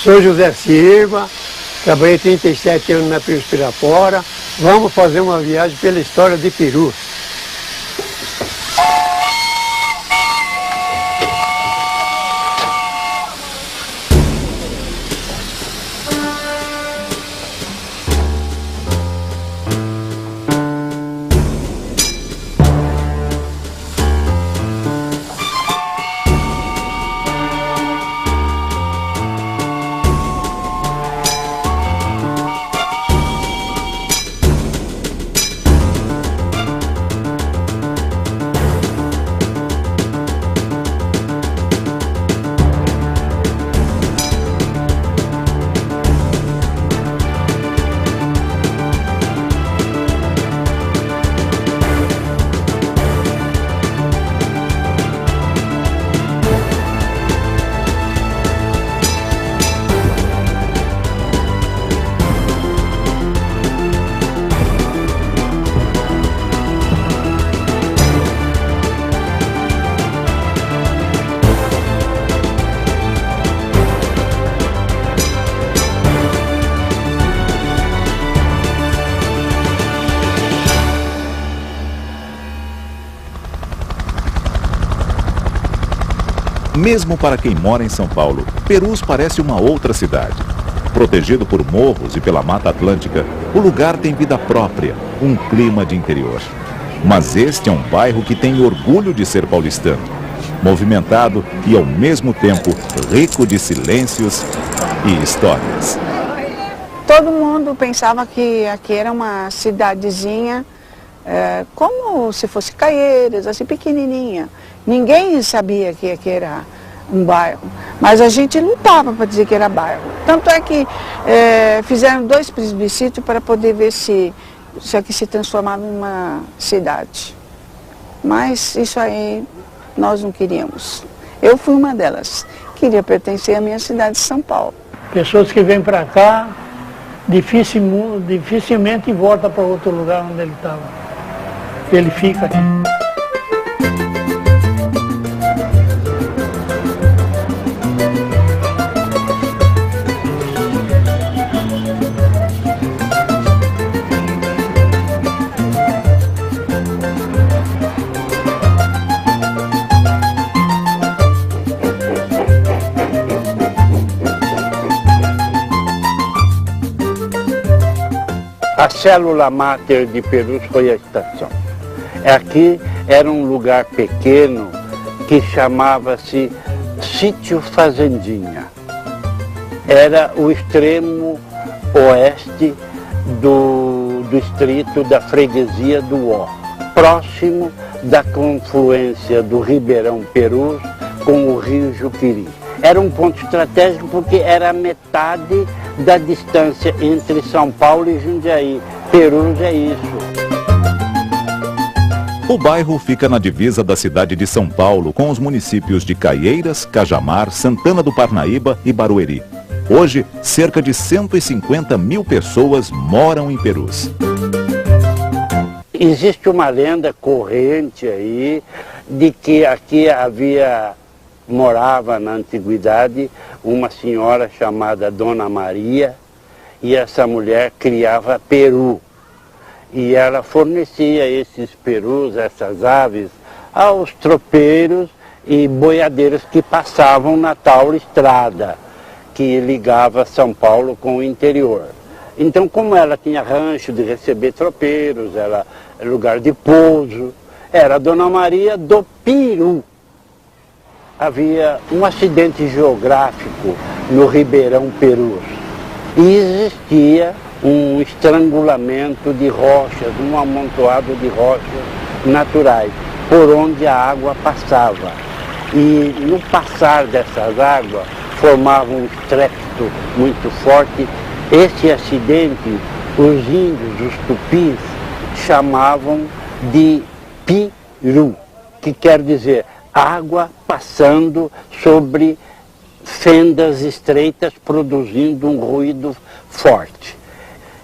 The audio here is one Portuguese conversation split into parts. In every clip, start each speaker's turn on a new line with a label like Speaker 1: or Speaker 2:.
Speaker 1: Sou José Silva, trabalhei 37 anos na Perus Pirapora. Vamos fazer uma viagem pela história de Perus.
Speaker 2: Mesmo para quem mora em São Paulo, Perus parece uma outra cidade. Protegido por morros e pela Mata Atlântica, o lugar tem vida própria, um clima de interior. Mas este é um bairro que tem orgulho de ser paulistano. Movimentado e, ao mesmo tempo, rico de silêncios e histórias.
Speaker 3: Todo mundo pensava que aqui era uma cidadezinha, como se fosse Caieiras, assim, pequenininha. Ninguém sabia que aqui era um bairro, mas a gente lutava para dizer que era bairro. Tanto é que fizeram 2 plebiscitos para poder ver se aqui se transformava em uma cidade. Mas isso aí nós não queríamos. Eu fui uma delas. Queria pertencer à minha cidade de São Paulo.
Speaker 1: Pessoas que vêm para cá, dificilmente voltam para outro lugar onde ele estava. Ele fica aqui.
Speaker 4: A célula máter de Perus foi a estação. Aqui era um lugar pequeno que chamava-se Sítio Fazendinha. Era o extremo oeste do distrito da freguesia do Ó, próximo da confluência do Ribeirão Perus com o rio Juqueri. Era um ponto estratégico porque era a metade da distância entre São Paulo e Jundiaí. Perus é isso.
Speaker 2: O bairro fica na divisa da cidade de São Paulo com os municípios de Caieiras, Cajamar, Santana do Parnaíba e Barueri. Hoje, cerca de 150 mil pessoas moram em Perus.
Speaker 4: Existe uma lenda corrente aí de que aqui morava na antiguidade uma senhora chamada Dona Maria, e essa mulher criava peru. E ela fornecia esses perus, essas aves, aos tropeiros e boiadeiros que passavam na tal estrada que ligava São Paulo com o interior. Então, como ela tinha rancho de receber tropeiros, era lugar de pouso, era a Dona Maria do Peru. Havia um acidente geográfico no Ribeirão Perus e existia um estrangulamento de rochas, um amontoado de rochas naturais, por onde a água passava. E no passar dessas águas, formava um estrépito muito forte. Esse acidente, os índios, os tupis, chamavam de piru, que quer dizer água passando sobre fendas estreitas, produzindo um ruído forte.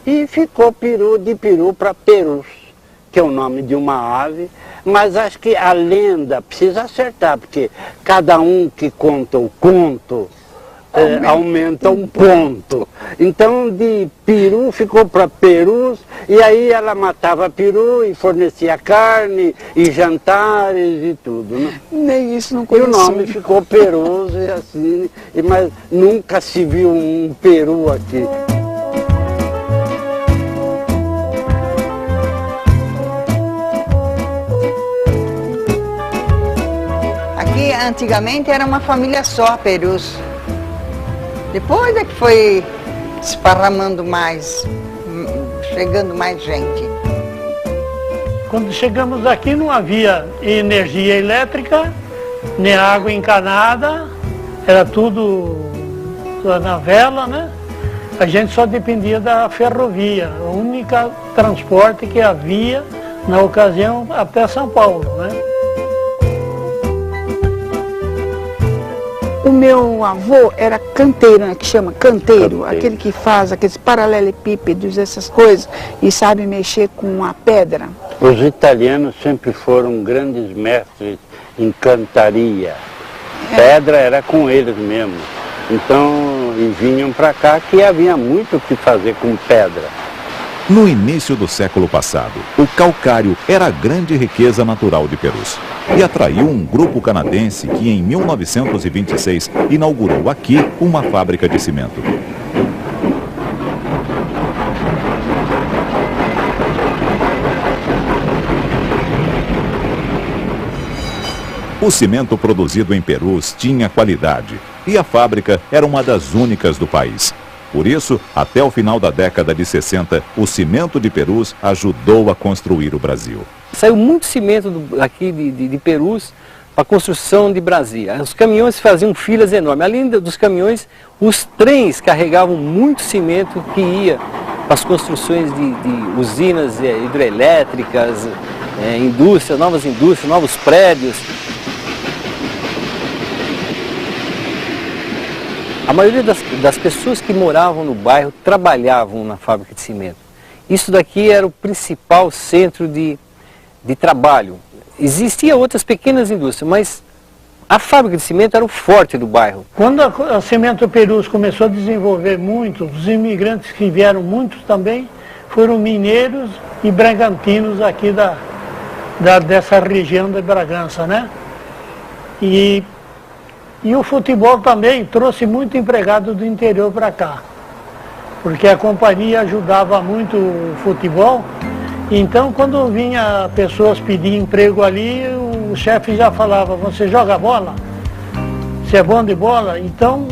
Speaker 4: E ficou Peru de Peru para Perus, que é o nome de uma ave, mas acho que a lenda precisa acertar, porque cada um que conta o conto aumenta um ponto. Então de peru ficou para perus, e aí ela matava peru e fornecia carne e jantares e tudo, né?
Speaker 3: Nem isso não
Speaker 4: E
Speaker 3: conhecia.
Speaker 4: o nome ficou Perus, e assim, mas nunca se viu um peru aqui.
Speaker 3: Aqui antigamente era uma família só, Perus. Depois é que foi esparramando mais, chegando mais gente.
Speaker 1: Quando chegamos aqui não havia energia elétrica, nem água encanada, era tudo na vela, né? A gente só dependia da ferrovia, o único transporte que havia na ocasião até São Paulo, né?
Speaker 3: O meu avô era canteiro, né, que chama canteiro, aquele que faz aqueles paralelepípedos, essas coisas, e sabe mexer com a pedra.
Speaker 4: Os italianos sempre foram grandes mestres em cantaria. Pedra era com eles mesmo. Então, e vinham para cá que havia muito o que fazer com pedra.
Speaker 2: No início do século passado, o calcário era a grande riqueza natural de Perus e atraiu um grupo canadense que em 1926 inaugurou aqui uma fábrica de cimento. O cimento produzido em Perus tinha qualidade e a fábrica era uma das únicas do país. Por isso, até o final da década de 60, o cimento de Perus ajudou a construir o Brasil.
Speaker 5: Saiu muito cimento aqui de Perus para a construção de Brasília. Os caminhões faziam filas enormes. Além dos caminhões, os trens carregavam muito cimento que ia para as construções de usinas hidrelétricas, indústrias, novos prédios. A maioria das pessoas que moravam no bairro trabalhavam na fábrica de cimento. Isso daqui era o principal centro de trabalho. Existiam outras pequenas indústrias, mas a fábrica de cimento era o forte do bairro.
Speaker 1: Quando a Cimento Perus começou a desenvolver muito, os imigrantes que vieram muitos também foram mineiros e bragantinos aqui dessa região de Bragança, né? E o futebol também trouxe muito empregado do interior para cá, porque a companhia ajudava muito o futebol. Então, quando vinha pessoas pedir emprego ali, o chefe já falava: você joga bola? Você é bom de bola? Então,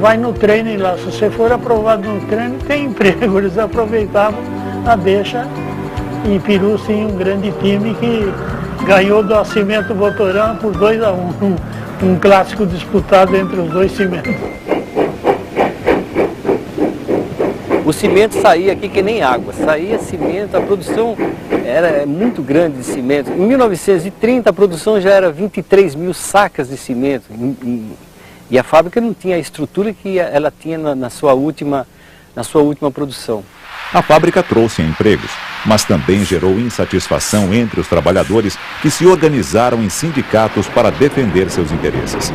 Speaker 1: vai no treino lá. Se você for aprovado no treino, tem emprego. Eles aproveitavam a deixa. E Perus tinha um grande time que ganhou do Cimento Votoran por 2-1. Um clássico disputado entre os dois cimentos.
Speaker 5: O cimento saía aqui que nem água, saía cimento, a produção era muito grande de cimento. Em 1930 a produção já era 23 mil sacas de cimento e a fábrica não tinha a estrutura que ela tinha na sua última produção.
Speaker 2: A fábrica trouxe empregos, mas também gerou insatisfação entre os trabalhadores que se organizaram em sindicatos para defender seus interesses.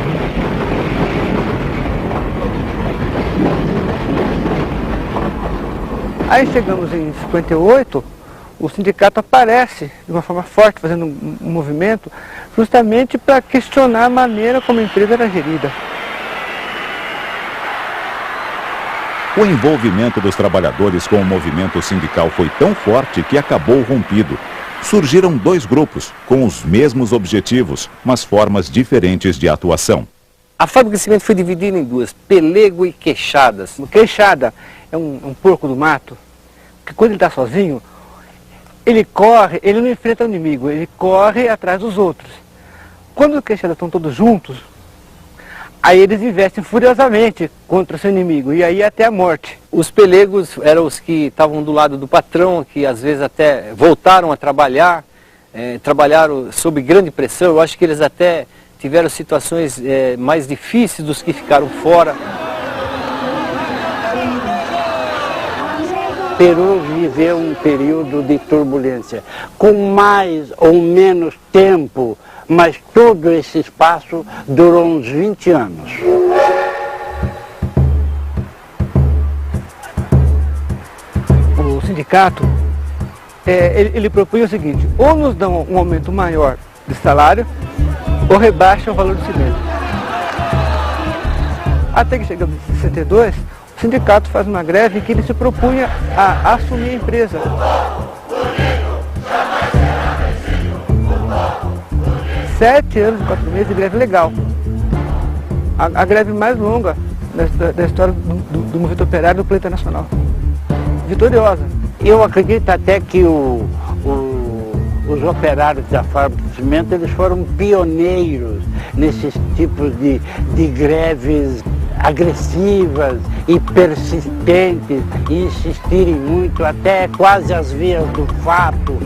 Speaker 6: Aí chegamos em 58, o sindicato aparece de uma forma forte, fazendo um movimento, justamente para questionar a maneira como a empresa era gerida.
Speaker 2: O envolvimento dos trabalhadores com o movimento sindical foi tão forte que acabou rompido. Surgiram dois grupos, com os mesmos objetivos, mas formas diferentes de atuação.
Speaker 5: A fábrica de cimento foi dividida em duas, pelego e queixadas.
Speaker 6: Queixada é um porco do mato, que quando ele está sozinho, ele corre, ele não enfrenta o inimigo, ele corre atrás dos outros. Quando os queixadas estão todos juntos, aí eles investem furiosamente contra o seu inimigo, e aí até a morte.
Speaker 5: Os pelegos eram os que estavam do lado do patrão, que às vezes até voltaram a trabalhar, trabalharam sob grande pressão. Eu acho que eles até tiveram situações mais difíceis dos que ficaram fora.
Speaker 4: Perus viveu um período de turbulência, com mais ou menos tempo, mas todo esse espaço durou uns 20 anos.
Speaker 6: sindicato, ele propunha o seguinte: ou nos dão um aumento maior de salário, ou rebaixam o valor do cimento. Até que chegamos em 62, o sindicato faz uma greve em que ele se propunha a assumir a empresa. Sete anos e 4 meses de greve legal. A greve mais longa da história do movimento operário do planeta nacional. Vitoriosa.
Speaker 4: Eu acredito até que os operários da fábrica de cimento, eles foram pioneiros nesses tipos de greves agressivas e persistentes, e insistirem muito até quase às vias do fato.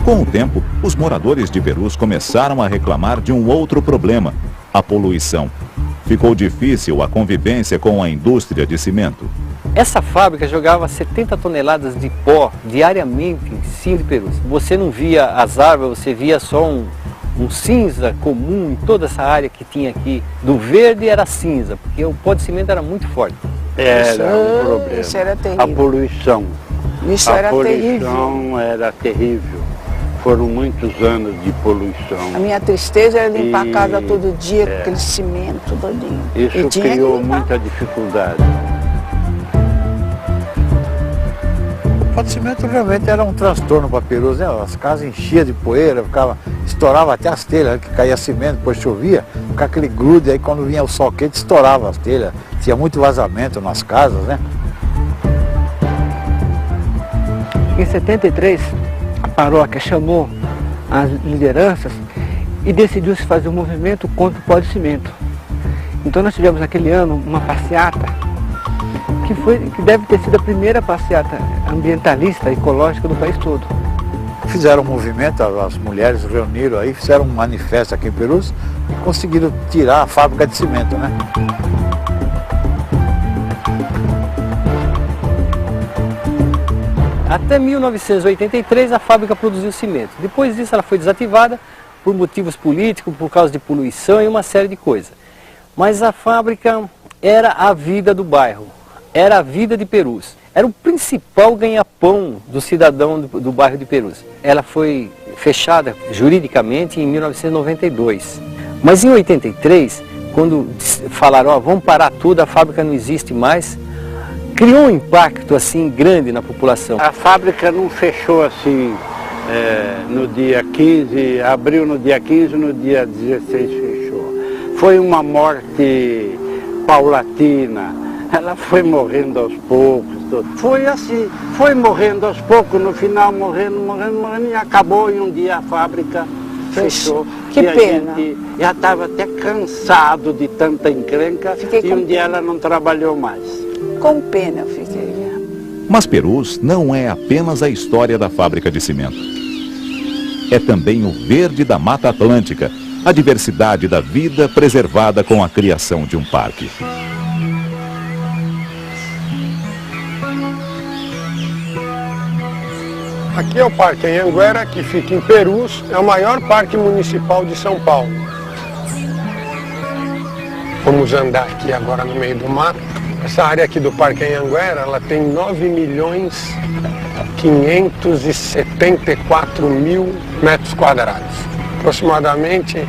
Speaker 2: Com o tempo, os moradores de Perus começaram a reclamar de um outro problema: a poluição. Ficou difícil a convivência com a indústria de cimento.
Speaker 5: Essa fábrica jogava 70 toneladas de pó diariamente em cima de Perus. Você não via as árvores, você via só um cinza comum em toda essa área que tinha aqui. Do verde era cinza, porque o pó de cimento era muito forte.
Speaker 4: Era um problema.
Speaker 3: Isso era terrível.
Speaker 4: A poluição.
Speaker 3: Isso era terrível.
Speaker 4: A poluição era terrível. Foram muitos anos de poluição.
Speaker 3: A minha tristeza era limpar a casa todo dia com aquele cimento todinho.
Speaker 4: Isso criou muita dificuldade.
Speaker 7: O pó de cimento realmente era um transtorno para Perus, né? As casas enchiam de poeira, estourava até as telhas, que caía cimento, depois chovia, ficava aquele grude, aí quando vinha o sol quente estourava as telhas. Tinha muito vazamento nas casas, né?
Speaker 6: Em 73, a paróquia chamou as lideranças e decidiu se fazer um movimento contra o pó de cimento. Então nós tivemos naquele ano uma passeata que deve ter sido a primeira passeata ambientalista, ecológica do país todo.
Speaker 7: Fizeram um movimento, as mulheres reuniram aí, fizeram um manifesto aqui em Perus e conseguiram tirar a fábrica de cimento, né?
Speaker 5: Até 1983 a fábrica produziu cimento. Depois disso ela foi desativada por motivos políticos, por causa de poluição e uma série de coisas. Mas a fábrica era a vida do bairro, era a vida de Perus. Era o principal ganha-pão do cidadão do bairro de Perus. Ela foi fechada juridicamente em 1992. Mas em 83, quando falaram, ó, vamos parar tudo, a fábrica não existe mais, criou um impacto assim grande na população.
Speaker 4: A fábrica não fechou assim no dia 15, abriu no dia 15, no dia 16 fechou. Foi uma morte paulatina, ela foi morrendo aos poucos. Foi assim, foi morrendo aos poucos, no final morrendo, e acabou, e um dia a fábrica fechou.
Speaker 3: Que
Speaker 4: e
Speaker 3: pena.
Speaker 4: A gente já estava até cansado de tanta encrenca, e um dia ela não trabalhou mais.
Speaker 3: Com pena eu fiquei.
Speaker 2: Mas Perus não é apenas a história da fábrica de cimento. É também o verde da Mata Atlântica, a diversidade da vida preservada com a criação de um parque.
Speaker 8: Aqui é o Parque Anhanguera, que fica em Perus, é o maior parque municipal de São Paulo. Vamos andar aqui agora no meio do mato. Essa área aqui do Parque Anhanguera, ela tem 9.574.000 metros quadrados, aproximadamente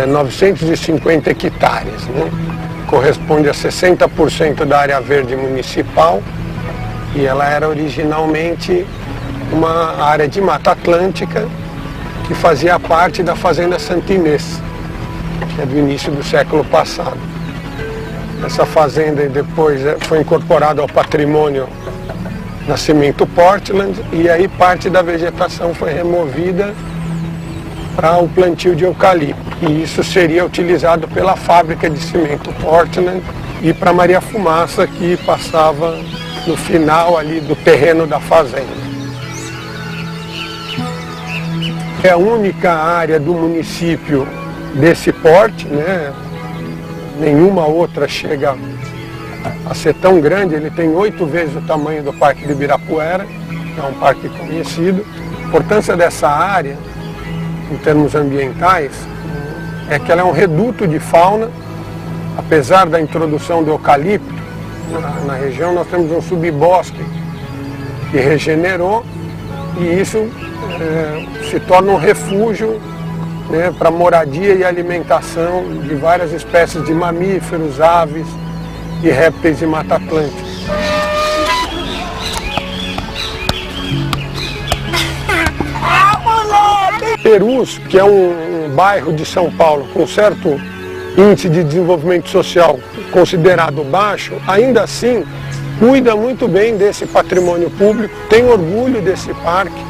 Speaker 8: 950 hectares, né? Corresponde a 60% da área verde municipal, e ela era originalmente uma área de Mata Atlântica que fazia parte da Fazenda Santa Inês, que é do início do século passado. Essa fazenda depois foi incorporada ao patrimônio Nascimento Portland, e aí parte da vegetação foi removida para o plantio de eucalipto. E isso seria utilizado pela fábrica de cimento Portland e para Maria Fumaça, que passava no final ali do terreno da fazenda. É a única área do município desse porte, né? Nenhuma outra chega a ser tão grande. Ele tem 8 vezes o tamanho do Parque de Ibirapuera, que é um parque conhecido. A importância dessa área, em termos ambientais, é que ela é um reduto de fauna. Apesar da introdução do eucalipto, na região, nós temos um subbosque que regenerou e isso se torna um refúgio, né, para moradia e alimentação de várias espécies de mamíferos, aves e répteis de Mata Atlântica. Perus, que é um bairro de São Paulo com certo índice de desenvolvimento social considerado baixo, ainda assim cuida muito bem desse patrimônio público, tem orgulho desse parque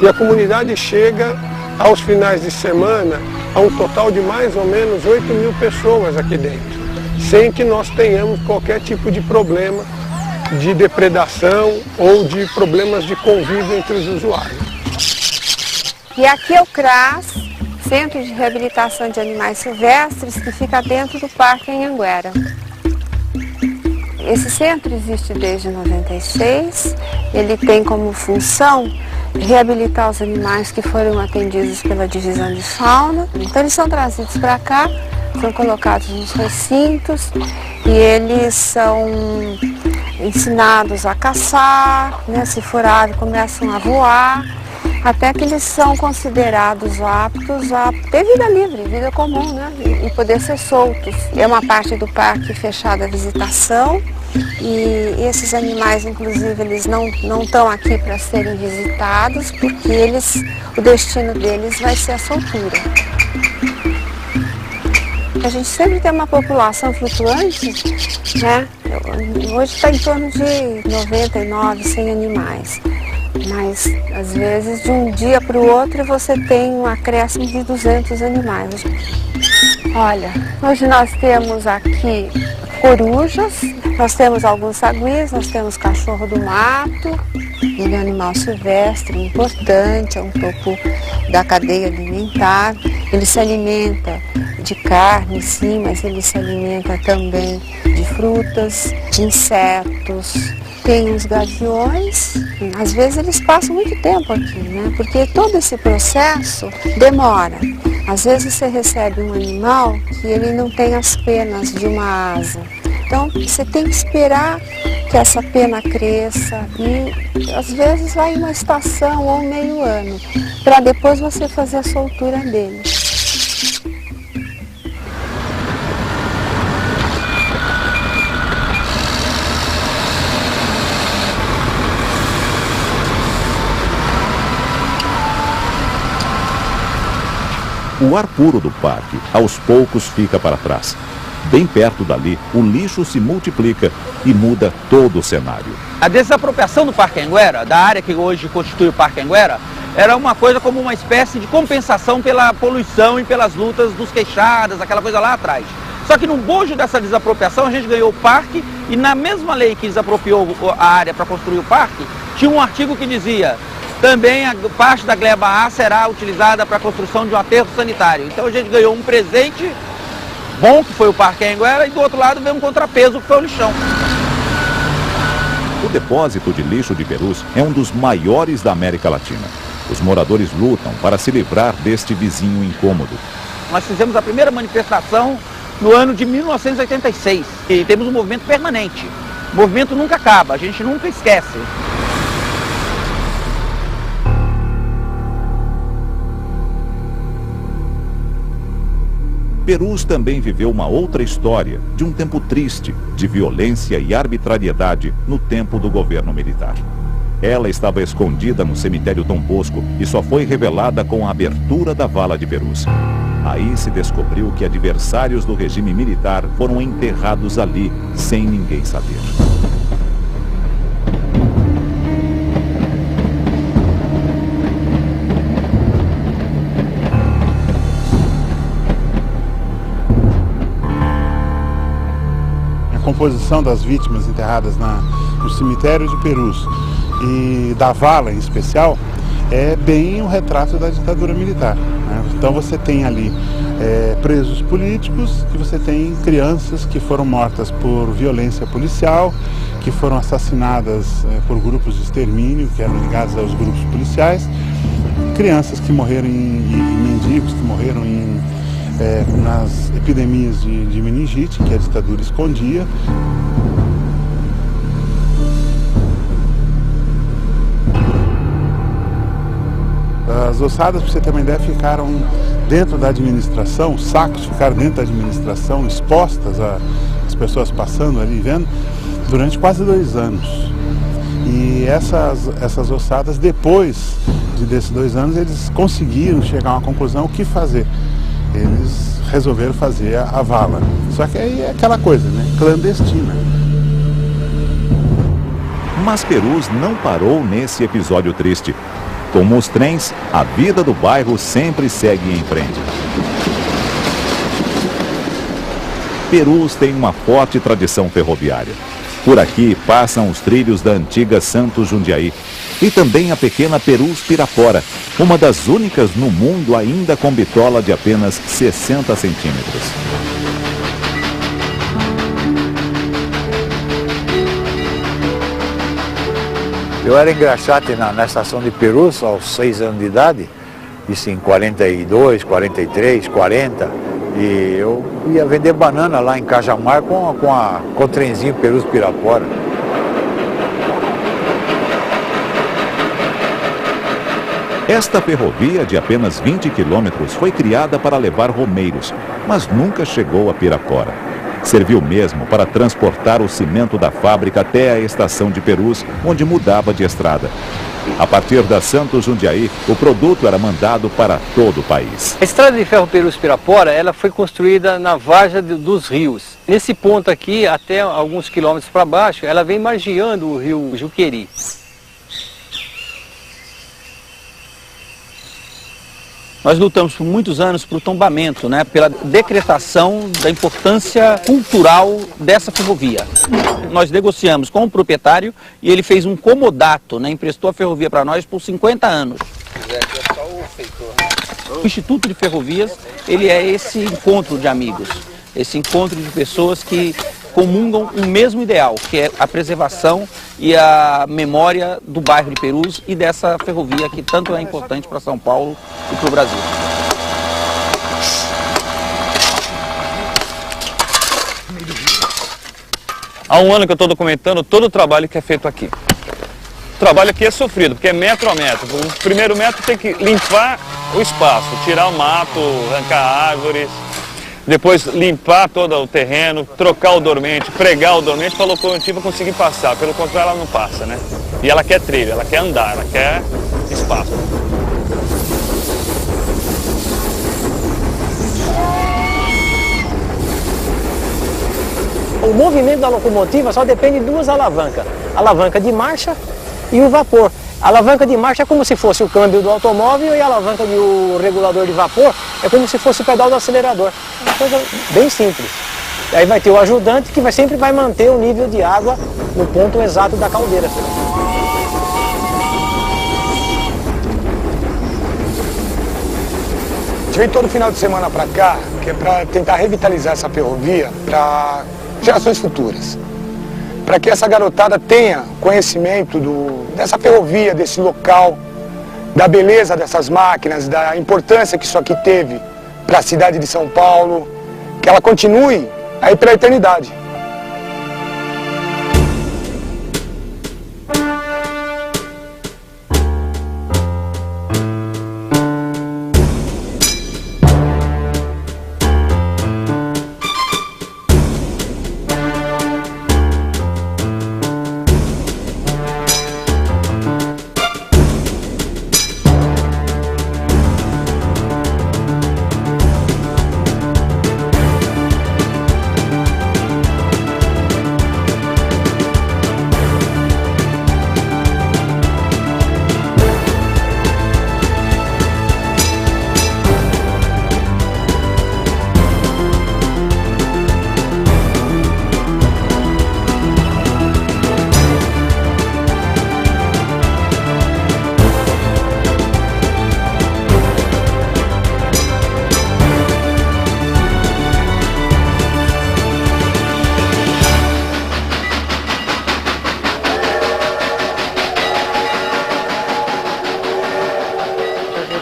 Speaker 8: e a comunidade chega aos finais de semana a um total de mais ou menos 8.000 pessoas aqui dentro, sem que nós tenhamos qualquer tipo de problema de depredação ou de problemas de convívio entre os usuários.
Speaker 9: E aqui é o CRAS, Centro de Reabilitação de Animais Silvestres, que fica dentro do Parque Anhanguera. Esse centro existe desde 96, ele tem como função reabilitar os animais que foram atendidos pela divisão de fauna. Então eles são trazidos para cá, são colocados nos recintos e eles são ensinados a caçar, né? Se for ave começam a voar, até que eles são considerados aptos a ter vida livre, vida comum, né? E poder ser soltos. É uma parte do parque fechada à visitação e esses animais, inclusive, eles não estão aqui para serem visitados porque o destino deles vai ser a soltura. A gente sempre tem uma população flutuante, né? Hoje está em torno de 99, 100 animais. Mas, às vezes, de um dia para o outro, você tem um acréscimo de 200 animais. Olha, hoje nós temos aqui corujas, nós temos alguns saguis, nós temos cachorro do mato. Ele é um animal silvestre importante, é um topo da cadeia alimentar. Ele se alimenta de carne, sim, mas ele se alimenta também de frutas, de insetos. Tem os gaviões, às vezes eles passam muito tempo aqui, né? Porque todo esse processo demora. Às vezes você recebe um animal que ele não tem as penas de uma asa. Então você tem que esperar que essa pena cresça e às vezes vai uma estação ou meio ano, para depois você fazer a soltura dele.
Speaker 2: O ar puro do parque, aos poucos, fica para trás. Bem perto dali, o lixo se multiplica e muda todo o cenário.
Speaker 10: A desapropriação do Parque Anhanguera, da área que hoje constitui o Parque Anhanguera, era uma coisa como uma espécie de compensação pela poluição e pelas lutas dos queixadas, aquela coisa lá atrás. Só que no bojo dessa desapropriação a gente ganhou o parque e na mesma lei que desapropriou a área para construir o parque, tinha um artigo que dizia: também a parte da gleba A será utilizada para a construção de um aterro sanitário. Então a gente ganhou um presente bom, que foi o Parque Anhanguera, e do outro lado veio um contrapeso, que foi o lixão.
Speaker 2: O depósito de lixo de Perus é um dos maiores da América Latina. Os moradores lutam para se livrar deste vizinho incômodo.
Speaker 10: Nós fizemos a primeira manifestação no ano de 1986 e temos um movimento permanente. O movimento nunca acaba, a gente nunca esquece.
Speaker 2: Perus também viveu uma outra história, de um tempo triste, de violência e arbitrariedade no tempo do governo militar. Ela estava escondida no cemitério Dom Bosco e só foi revelada com a abertura da vala de Perus. Aí se descobriu que adversários do regime militar foram enterrados ali, sem ninguém saber.
Speaker 11: A composição das vítimas enterradas no cemitério de Perus e da vala em especial é bem o retrato da ditadura militar, né? Então você tem ali presos políticos e você tem crianças que foram mortas por violência policial, que foram assassinadas por grupos de extermínio que eram ligados aos grupos policiais, crianças que morreram e mendigos que morreram nas epidemias de meningite que a ditadura escondia. As ossadas, para você ter uma ideia, ficaram dentro da administração, os sacos ficaram dentro da administração, expostas às pessoas passando ali, vendo, durante quase 2 anos. E essas ossadas, depois desses 2 anos, eles conseguiram chegar a uma conclusão, o que fazer. Eles resolveram fazer a vala. Só que aí é aquela coisa, né? Clandestina.
Speaker 2: Mas Perus não parou nesse episódio triste. Como os trens, a vida do bairro sempre segue em frente. Perus tem uma forte tradição ferroviária. Por aqui passam os trilhos da antiga Santos Jundiaí e também a pequena Perus Pirapora, uma das únicas no mundo ainda com bitola de apenas 60 centímetros.
Speaker 7: Eu era engraxate na estação de Perus aos 6 anos de idade, isso em 42, 43, 40, e eu ia vender banana lá em Cajamar com o trenzinho Perus Pirapora.
Speaker 2: Esta ferrovia de apenas 20 quilômetros foi criada para levar romeiros, mas nunca chegou a Pirapora. Serviu mesmo para transportar o cimento da fábrica até a estação de Perus, onde mudava de estrada. A partir da Santos Jundiaí, o produto era mandado para todo o país.
Speaker 5: A estrada de ferro Perus-Pirapora, ela foi construída na várzea dos rios. Nesse ponto aqui, até alguns quilômetros para baixo, ela vem margeando o rio Juqueri.
Speaker 10: Nós lutamos por muitos anos para o tombamento, né, pela decretação da importância cultural dessa ferrovia. Nós negociamos com o proprietário e ele fez um comodato, né, emprestou a ferrovia para nós por 50 anos. O Instituto de Ferrovias, ele é esse encontro de amigos, esse encontro de pessoas que comungam o mesmo ideal, que é a preservação e a memória do bairro de Perus e dessa ferrovia que tanto é importante para São Paulo e para o Brasil.
Speaker 12: Há um ano que eu estou documentando todo o trabalho que é feito aqui. O trabalho aqui é sofrido, porque é metro a metro. O primeiro metro tem que limpar o espaço, tirar o mato, arrancar árvores, depois limpar todo o terreno, trocar o dormente, pregar o dormente para a locomotiva conseguir passar. Pelo contrário, ela não passa, né? E ela quer trilho, ela quer andar, ela quer espaço.
Speaker 13: O movimento da locomotiva só depende de 2 alavancas. A alavanca de marcha e o vapor. A alavanca de marcha é como se fosse o câmbio do automóvel e a alavanca do regulador de vapor é como se fosse o pedal do acelerador. É uma coisa bem simples. Aí vai ter o ajudante que sempre vai manter o nível de água no ponto exato da caldeira.
Speaker 8: A gente vem todo final de semana para cá, que é para tentar revitalizar essa ferrovia para gerações futuras. Para que essa garotada tenha conhecimento dessa ferrovia, desse local, da beleza dessas máquinas, da importância que isso aqui teve para a cidade de São Paulo, que ela continue aí pela eternidade.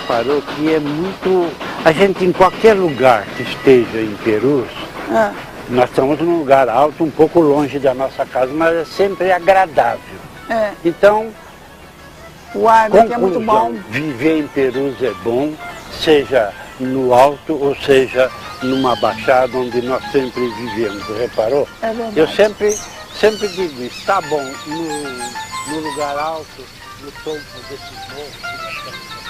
Speaker 4: Reparou que é muito... A gente em qualquer lugar que esteja em Perus, nós estamos num lugar alto, um pouco longe da nossa casa, mas é sempre agradável. Então,
Speaker 3: O ar aqui é muito bom.
Speaker 4: Viver em Perus é bom, seja no alto ou seja numa baixada onde nós sempre vivemos, reparou?
Speaker 3: É verdade.
Speaker 4: Eu sempre digo, está bom no lugar alto, no topo desses morros.